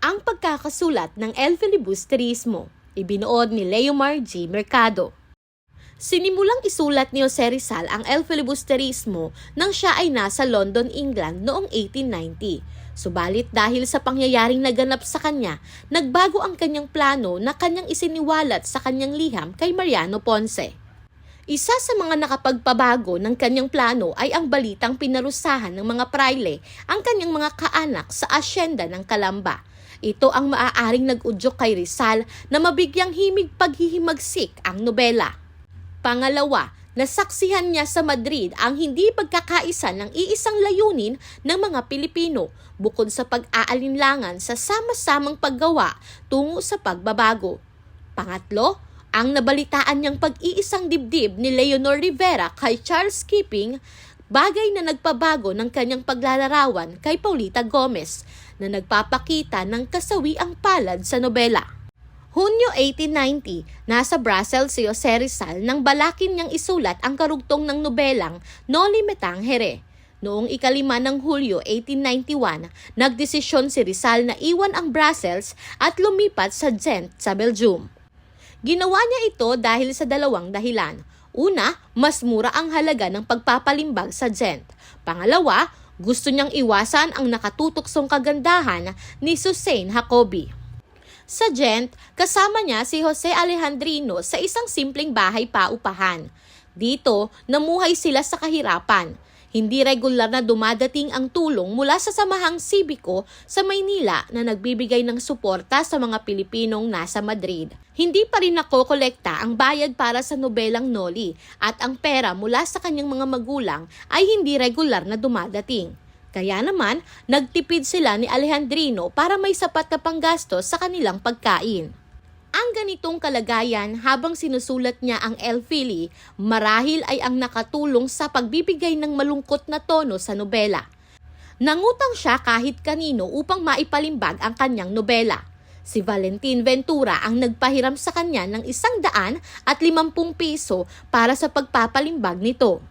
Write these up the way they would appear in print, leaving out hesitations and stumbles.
Ang pagkakasulat ng El Filibusterismo, ibinuod ni Leomar G. Mercado. Sinimulang isulat ni Jose Rizal ang El Filibusterismo nang siya ay nasa London, England noong 1890. Subalit dahil sa pangyayaring naganap sa kanya, nagbago ang kanyang plano na kanyang isiniwalat sa kanyang liham kay Mariano Ponce. Isa sa mga nakapagpabago ng kanyang plano ay ang balitang pinarusahan ng mga praile ang kanyang mga kaanak sa asyenda ng Calamba. Ito ang maaaring nag-udyok kay Rizal na mabigyang himig paghihimagsik ang nobela. Pangalawa, nasaksihan niya sa Madrid ang hindi pagkakaisa ng iisang layunin ng mga Pilipino bukod sa pag-aalinlangan sa sama-samang paggawa tungo sa pagbabago. Pangatlo, ang nabalitaan niyang pag-iisang dibdib ni Leonor Rivera kay Charles Keeping, bagay na nagpabago ng kanyang paglalarawan kay Paulita Gomez na nagpapakita ng kasawiang palad sa nobela. Hunyo 1890, nasa Brussels si Jose Rizal nang balakin niyang isulat ang karugtong ng nobelang Noli Me Tangere. Noong ika-5 ng Hulyo 1891, nagdesisyon si Rizal na iwan ang Brussels at lumipat sa Ghent sa Belgium. Ginawa niya ito dahil sa dalawang dahilan. Una, mas mura ang halaga ng pagpapalimbag sa Ghent. Pangalawa, gusto niyang iwasan ang nakatutuksong kagandahan ni Suzanne Jacobi. Sa Ghent, kasama niya si Jose Alejandrino sa isang simpleng bahay paupahan. Dito, namuhay sila sa kahirapan. Hindi regular na dumadating ang tulong mula sa Samahang Sibiko sa Maynila na nagbibigay ng suporta sa mga Pilipinong nasa Madrid. Hindi pa rin nakokolekta ang bayad para sa nobelang Noli at ang pera mula sa kanyang mga magulang ay hindi regular na dumadating. Kaya naman, nagtipid sila ni Alejandrino para may sapat na panggastos sa kanilang pagkain. Ang ganitong kalagayan habang sinusulat niya ang El Fili, marahil ay ang nakatulong sa pagbibigay ng malungkot na tono sa nobela. Nangutang siya kahit kanino upang maipalimbag ang kanyang nobela. Si Valentin Ventura ang nagpahiram sa kanya ng 150 piso para sa pagpapalimbag nito.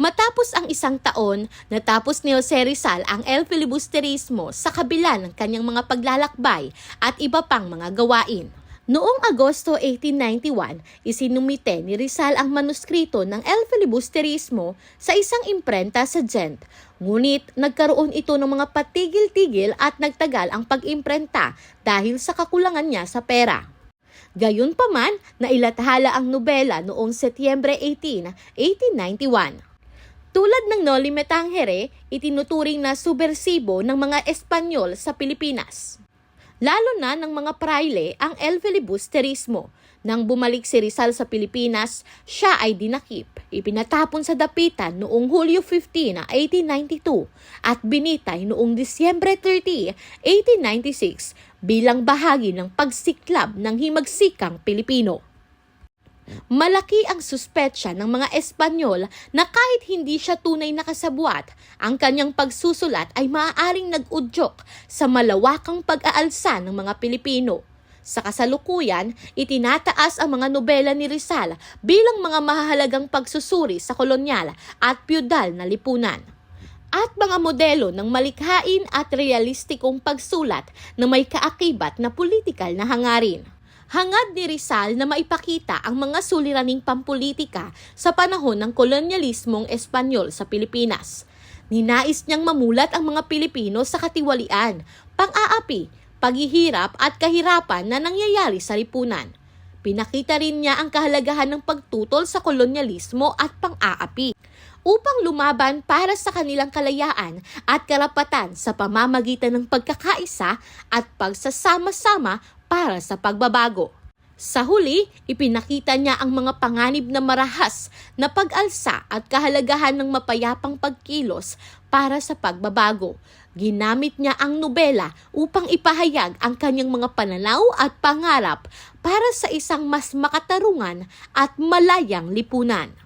Matapos ang 1 taon, natapos ni Jose Rizal ang El Filibusterismo sa kabila ng kanyang mga paglalakbay at iba pang mga gawain. Noong Agosto 1891, isinumite ni Rizal ang manuskrito ng El Filibusterismo sa isang imprenta sa Ghent. Ngunit nagkaroon ito ng mga patigil-tigil at nagtagal ang pag-imprenta dahil sa kakulangan niya sa pera. Gayunpaman, nailathala ang nobela noong Setyembre 18, 1891. Tulad ng Noli Me Tangere, itinuturing na subversibo ng mga Espanyol sa Pilipinas. Lalo na ng mga praile ang El Filibusterismo. Nang bumalik si Rizal sa Pilipinas, siya ay dinakip, ipinatapon sa dapitan noong Hulyo 15, 1892 at binitay noong Disyembre 30, 1896 bilang bahagi ng pagsiklab ng himagsikang Pilipino. Malaki ang suspetsya ng mga Espanyol na kahit hindi siya tunay na kasabwat, ang kanyang pagsusulat ay maaaring nag-udyok sa malawakang pag-aalsa ng mga Pilipino. Sa kasalukuyan, itinataas ang mga nobela ni Rizal bilang mga mahahalagang pagsusuri sa kolonyal at piyudal na lipunan. At mga modelo ng malikhain at realistikong pagsulat na may kaakibat na politikal na hangarin. Hangad ni Rizal na maipakita ang mga suliraning pampolitika sa panahon ng kolonyalismong Espanyol sa Pilipinas. Ninais niyang mamulat ang mga Pilipino sa katiwalian, pang-aapi, paghihirap at kahirapan na nangyayari sa lipunan. Pinakita rin niya ang kahalagahan ng pagtutol sa kolonyalismo at pang-aapi upang lumaban para sa kanilang kalayaan at karapatan sa pamamagitan ng pagkakaisa at pagsasama-sama para sa pagbabago. Sa huli, ipinakita niya ang mga panganib na marahas na pag-alsa at kahalagahan ng mapayapang pagkilos para sa pagbabago. Ginamit niya ang nobela upang ipahayag ang kanyang mga pananaw at pangarap para sa isang mas makatarungan at malayang lipunan.